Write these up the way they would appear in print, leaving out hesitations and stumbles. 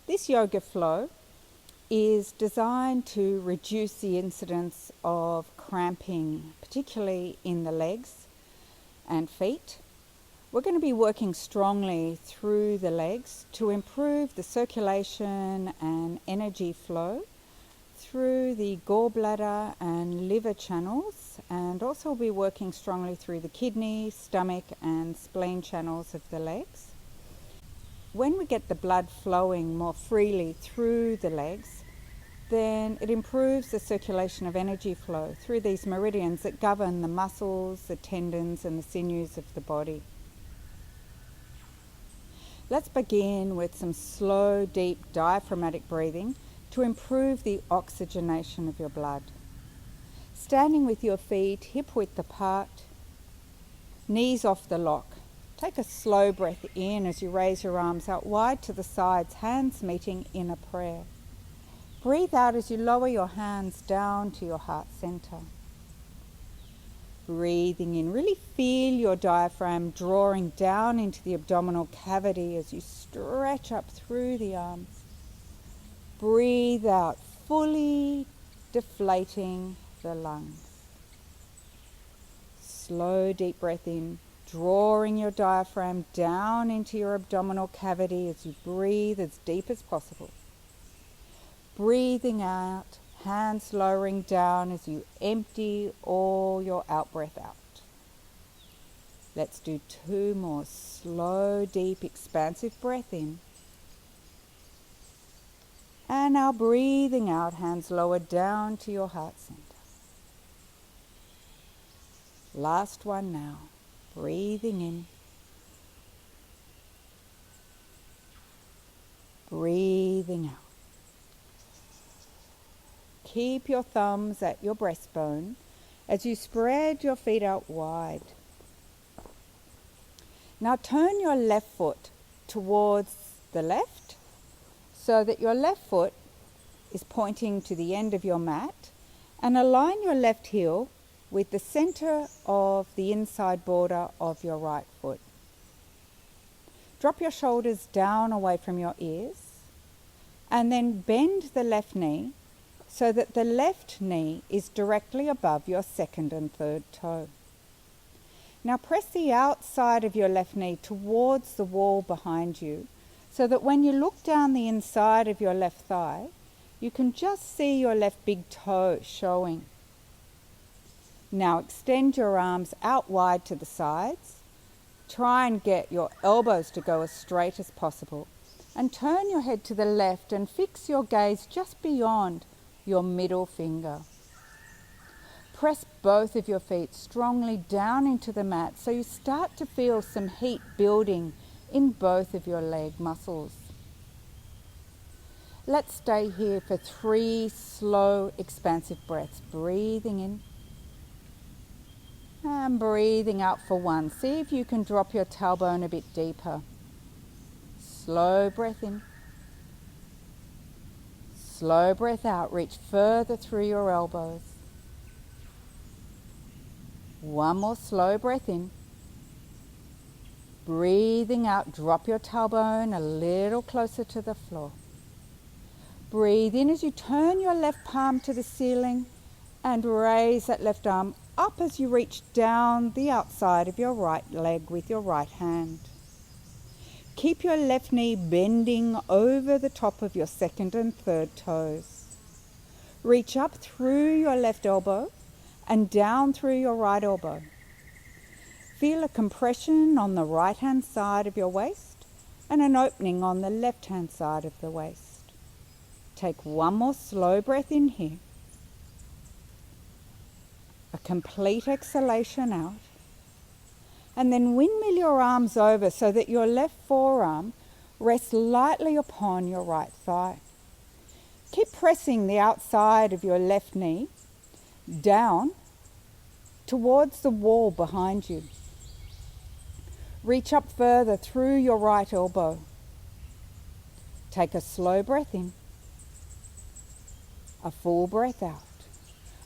This yoga flow is designed to reduce the incidence of cramping, particularly in the legs and feet. We're going to be working strongly through the legs to improve the circulation and energy flow through the gallbladder and liver channels, and also be working strongly through the kidney, stomach and spleen channels of the legs. When we get the blood flowing more freely through the legs, then it improves the circulation of energy flow through these meridians that govern the muscles, the tendons and the sinews of the body. Let's begin with some slow, deep diaphragmatic breathing to improve the oxygenation of your blood. Standing with your feet hip width apart, knees off the lock. Take a slow breath in as you raise your arms out wide to the sides, hands meeting in a prayer. Breathe out as you lower your hands down to your heart center. Breathing in, really feel your diaphragm drawing down into the abdominal cavity as you stretch up through the arms. Breathe out, fully deflating the lungs. Slow, deep breath in, drawing your diaphragm down into your abdominal cavity as you breathe as deep as possible. Breathing out, hands lowering down as you empty all your out-breath out. Let's do 2 more. Slow, deep, expansive breath in. And now breathing out, hands lowered down to your heart center. Last one now. Breathing in. Breathing out. Keep your thumbs at your breastbone as you spread your feet out wide. Now turn your left foot towards the left so that your left foot is pointing to the end of your mat, and align your left heel with the center of the inside border of your right foot. Drop your shoulders down away from your ears and then bend the left knee so that the left knee is directly above your second and third toe. Now press the outside of your left knee towards the wall behind you so that when you look down the inside of your left thigh, you can just see your left big toe showing. Now extend your arms out wide to the sides. Try and get your elbows to go as straight as possible. And turn your head to the left and fix your gaze just beyond your middle finger. Press both of your feet strongly down into the mat so you start to feel some heat building in both of your leg muscles. Let's stay here for 3 slow, expansive breaths. Breathing in. And breathing out for 1. See if you can drop your tailbone a bit deeper. Slow breath in. Slow breath out. Reach further through your elbows. 1 more slow breath in. Breathing out. Drop your tailbone a little closer to the floor. Breathe in as you turn your left palm to the ceiling and raise that left arm up as you reach down the outside of your right leg with your right hand. Keep your left knee bending over the top of your second and third toes. Reach up through your left elbow and down through your right elbow. Feel a compression on the right hand side of your waist and an opening on the left hand side of the waist. Take 1 more slow breath in here. A complete exhalation out. And then windmill your arms over so that your left forearm rests lightly upon your right thigh. Keep pressing the outside of your left knee down towards the wall behind you. Reach up further through your right elbow. Take a slow breath in. A full breath out.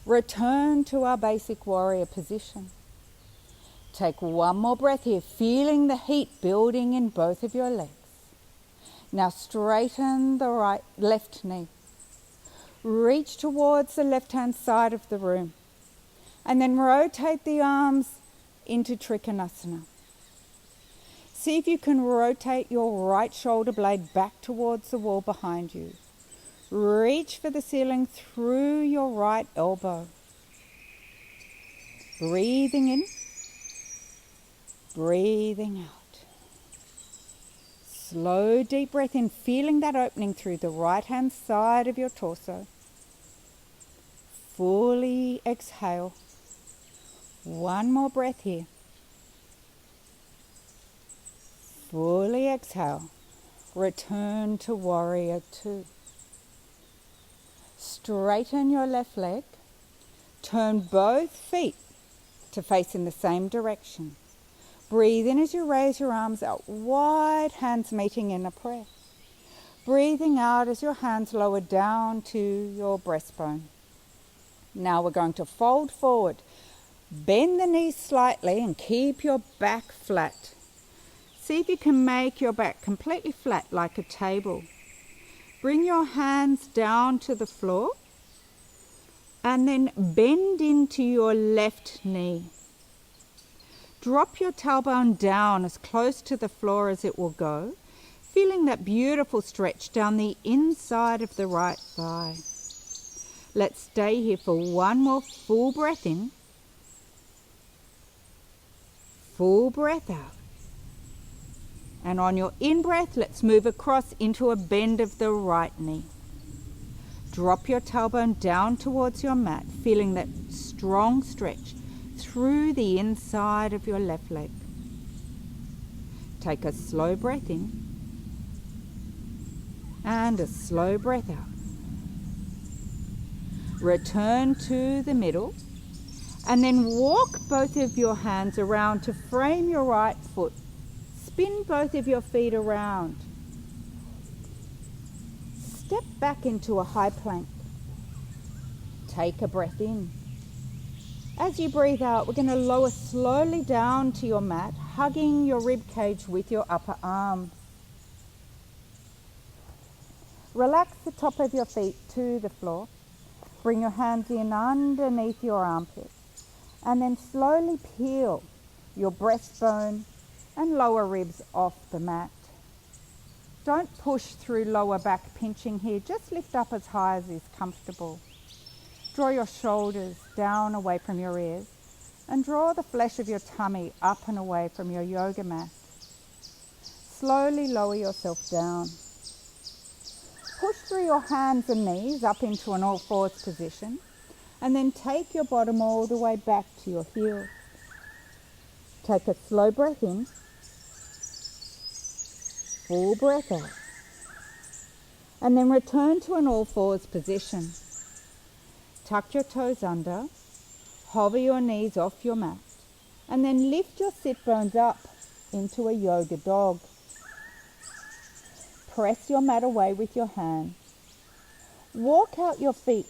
Return to our basic warrior position. Take 1 more breath here, feeling the heat building in both of your legs. Now straighten the left knee. Reach towards the left-hand side of the room. And then rotate the arms into Trikonasana. See if you can rotate your right shoulder blade back towards the wall behind you. Reach for the ceiling through your right elbow. Breathing in, breathing out. Slow, deep breath in, feeling that opening through the right-hand side of your torso. Fully exhale. One more breath here. Fully exhale. Return to warrior two. Straighten your left leg. Turn both feet to face in the same direction. Breathe in as you raise your arms out wide, hands meeting in a prayer. Breathing out as your hands lower down to your breastbone. Now we're going to fold forward. Bend the knees slightly and keep your back flat. See if you can make your back completely flat like a table. Bring your hands down to the floor and then bend into your left knee. Drop your tailbone down as close to the floor as it will go, feeling that beautiful stretch down the inside of the right thigh. Let's stay here for one more full breath in. Full breath out. And on your in-breath, let's move across into a bend of the right knee. Drop your tailbone down towards your mat, feeling that strong stretch through the inside of your left leg. Take a slow breath in and a slow breath out. Return to the middle and then walk both of your hands around to frame your right foot. Spin both of your feet around. Step back into a high plank. Take a breath in. As you breathe out, we're going to lower slowly down to your mat, hugging your rib cage with your upper arms. Relax the top of your feet to the floor. Bring your hands in underneath your armpits. And then slowly peel your breastbone and lower ribs off the mat. Don't push through lower back pinching here. Just lift up as high as is comfortable. Draw your shoulders down away from your ears and draw the flesh of your tummy up and away from your yoga mat. Slowly lower yourself down. Push through your hands and knees up into an all fours position and then take your bottom all the way back to your heels. Take a slow breath in. Full breath out. And then return to an all fours position. Tuck your toes under, hover your knees off your mat, and then lift your sit bones up into a yoga dog. Press your mat away with your hands. Walk out your feet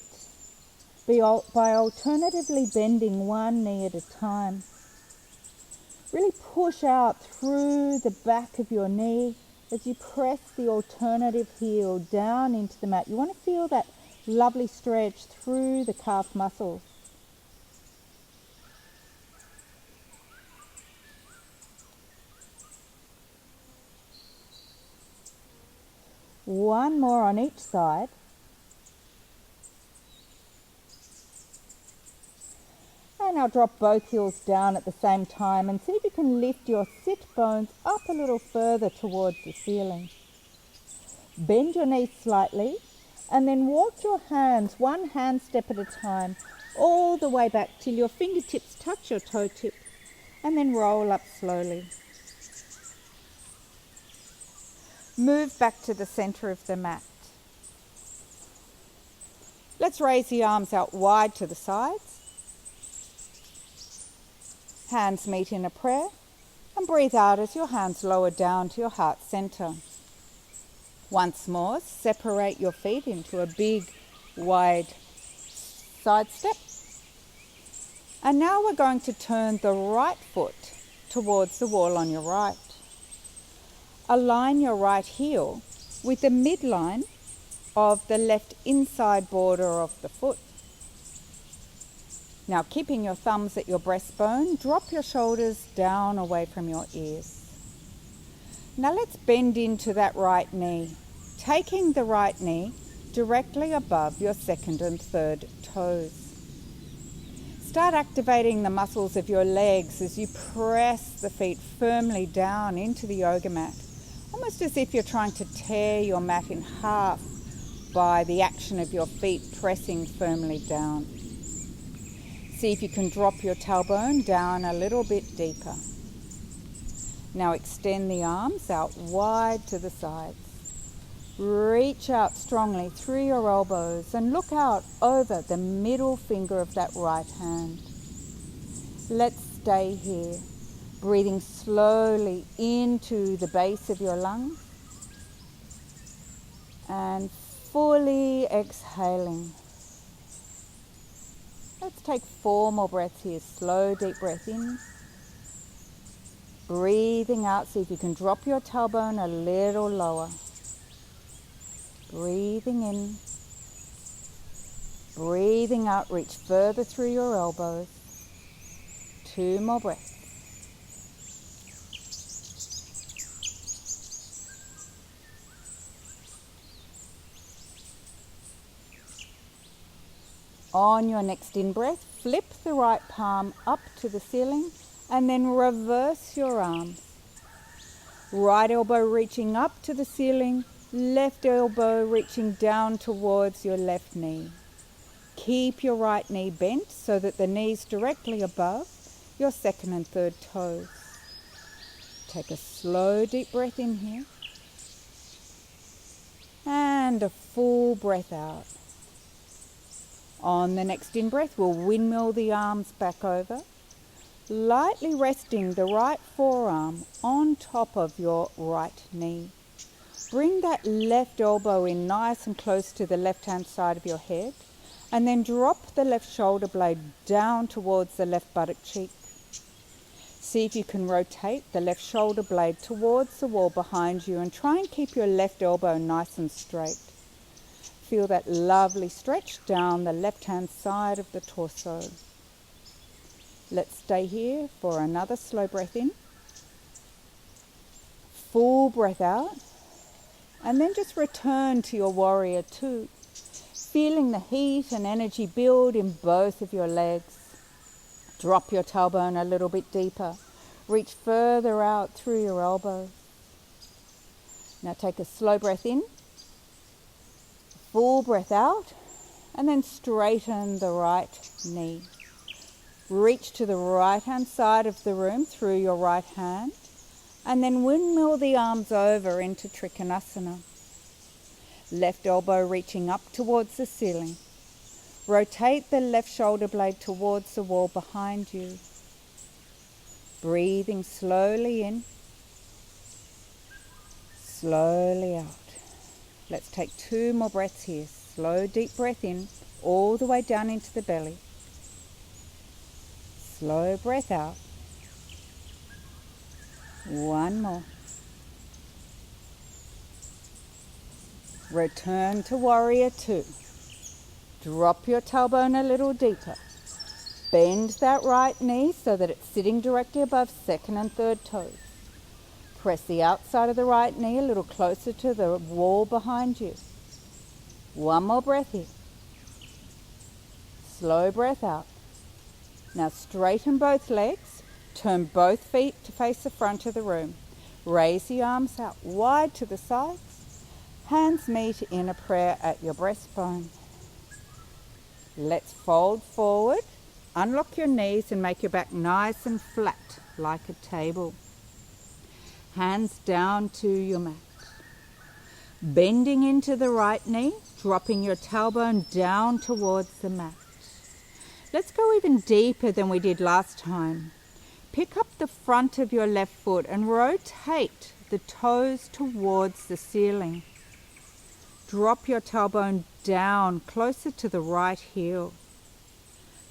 by alternatively bending one knee at a time. Really push out through the back of your knee as you press the alternative heel down into the mat. You want to feel that lovely stretch through the calf muscles. One more on each side. And now drop both heels down at the same time and see if you can lift your sit bones up a little further towards the ceiling. Bend your knees slightly and then walk your hands one hand step at a time all the way back till your fingertips touch your toe tip and then roll up slowly. Move back to the center of the mat. Let's raise the arms out wide to the sides. Hands meet in a prayer and breathe out as your hands lower down to your heart center. Once more, separate your feet into a big, wide side step. And now we're going to turn the right foot towards the wall on your right. Align your right heel with the midline of the left inside border of the foot. Now, keeping your thumbs at your breastbone, drop your shoulders down away from your ears. Now let's bend into that right knee, taking the right knee directly above your second and third toes. Start activating the muscles of your legs as you press the feet firmly down into the yoga mat, almost as if you're trying to tear your mat in half by the action of your feet pressing firmly down. See if you can drop your tailbone down a little bit deeper. Now extend the arms out wide to the sides. Reach out strongly through your elbows and look out over the middle finger of that right hand. Let's stay here, breathing slowly into the base of your lungs and fully exhaling. Let's take 4 more breaths here. Slow, deep breath in. Breathing out, see if you can drop your tailbone a little lower. Breathing in. Breathing out, reach further through your elbows. 2 more breaths. On your next in-breath, flip the right palm up to the ceiling and then reverse your arms. Right elbow reaching up to the ceiling, left elbow reaching down towards your left knee. Keep your right knee bent so that the knee's directly above your second and third toes. Take a slow deep breath in here and a full breath out. On the next in-breath, we'll windmill the arms back over, lightly resting the right forearm on top of your right knee. Bring that left elbow in nice and close to the left-hand side of your head, and then drop the left shoulder blade down towards the left buttock cheek. See if you can rotate the left shoulder blade towards the wall behind you and try and keep your left elbow nice and straight. Feel that lovely stretch down the left-hand side of the torso. Let's stay here for another slow breath in. Full breath out. And then just return to your warrior two, feeling the heat and energy build in both of your legs. Drop your tailbone a little bit deeper. Reach further out through your elbows. Now take a slow breath in. Full breath out, and then straighten the right knee. Reach to the right-hand side of the room through your right hand, and then windmill the arms over into Trikonasana. Left elbow reaching up towards the ceiling. Rotate the left shoulder blade towards the wall behind you. Breathing slowly in, slowly out. Let's take 2 more breaths here. Slow, deep breath in, all the way down into the belly. Slow breath out. 1 more. Return to warrior two. Drop your tailbone a little deeper. Bend that right knee so that it's sitting directly above second and third toes. Press the outside of the right knee a little closer to the wall behind you. 1 more breath here. Slow breath out. Now straighten both legs. Turn both feet to face the front of the room. Raise the arms out wide to the sides. Hands meet in a prayer at your breastbone. Let's fold forward. Unlock your knees and make your back nice and flat like a table. Hands down to your mat. Bending into the right knee, dropping your tailbone down towards the mat. Let's go even deeper than we did last time. Pick up the front of your left foot and rotate the toes towards the ceiling. Drop your tailbone down closer to the right heel.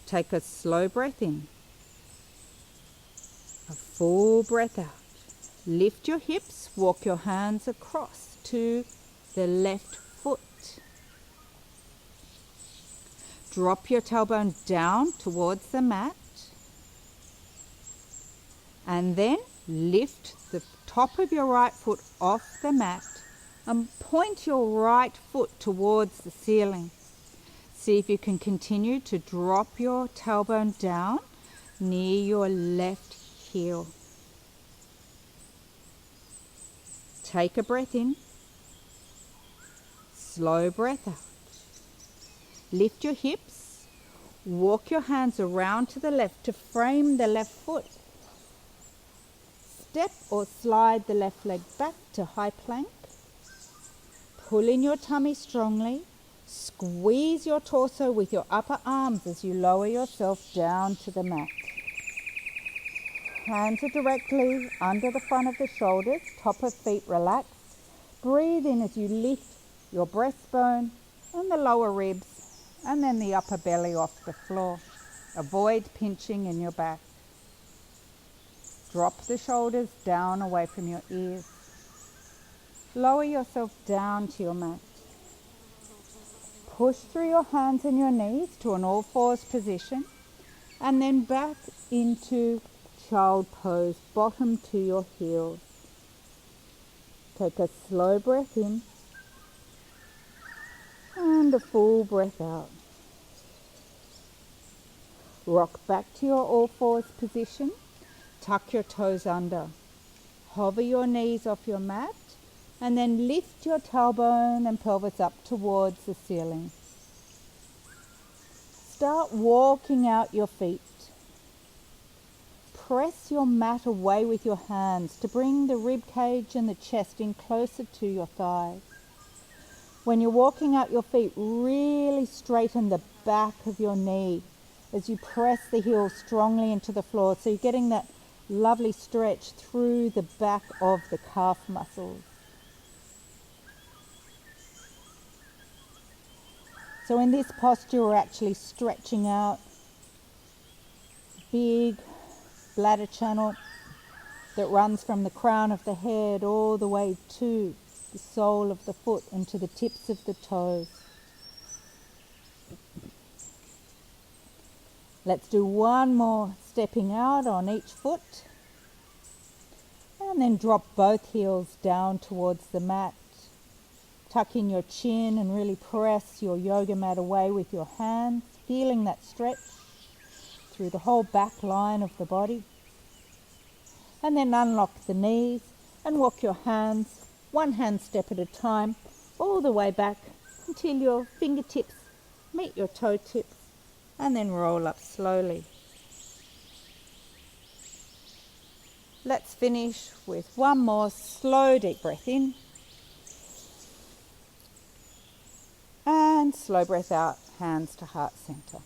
Take a slow breath in. A full breath out. Lift your hips, walk your hands across to the left foot. Drop your tailbone down towards the mat. And then lift the top of your right foot off the mat and point your right foot towards the ceiling. See if you can continue to drop your tailbone down near your left heel. Take a breath in. Slow breath out. Lift your hips. Walk your hands around to the left to frame the left foot. Step or slide the left leg back to high plank. Pull in your tummy strongly. Squeeze your torso with your upper arms as you lower yourself down to the mat. Hands are directly under the front of the shoulders, top of feet relaxed. Breathe in as you lift your breastbone and the lower ribs and then the upper belly off the floor. Avoid pinching in your back. Drop the shoulders down away from your ears. Lower yourself down to your mat. Push through your hands and your knees to an all-fours position and then back into child pose, bottom to your heels. Take a slow breath in and a full breath out. Rock back to your all-fours position. Tuck your toes under. Hover your knees off your mat and then lift your tailbone and pelvis up towards the ceiling. Start walking out your feet. Press your mat away with your hands to bring the rib cage and the chest in closer to your thighs. When you're walking out your feet, really straighten the back of your knee as you press the heel strongly into the floor, so you're getting that lovely stretch through the back of the calf muscles. So in this posture, we're actually stretching out big bladder channel that runs from the crown of the head all the way to the sole of the foot and to the tips of the toes. Let's do one more stepping out on each foot and then drop both heels down towards the mat. Tuck in your chin and really press your yoga mat away with your hands, feeling that stretch through the whole back line of the body. And then unlock the knees and walk your hands, one hand step at a time, all the way back until your fingertips meet your toe tips, and then roll up slowly. Let's finish with one more slow deep breath in and slow breath out, hands to heart center.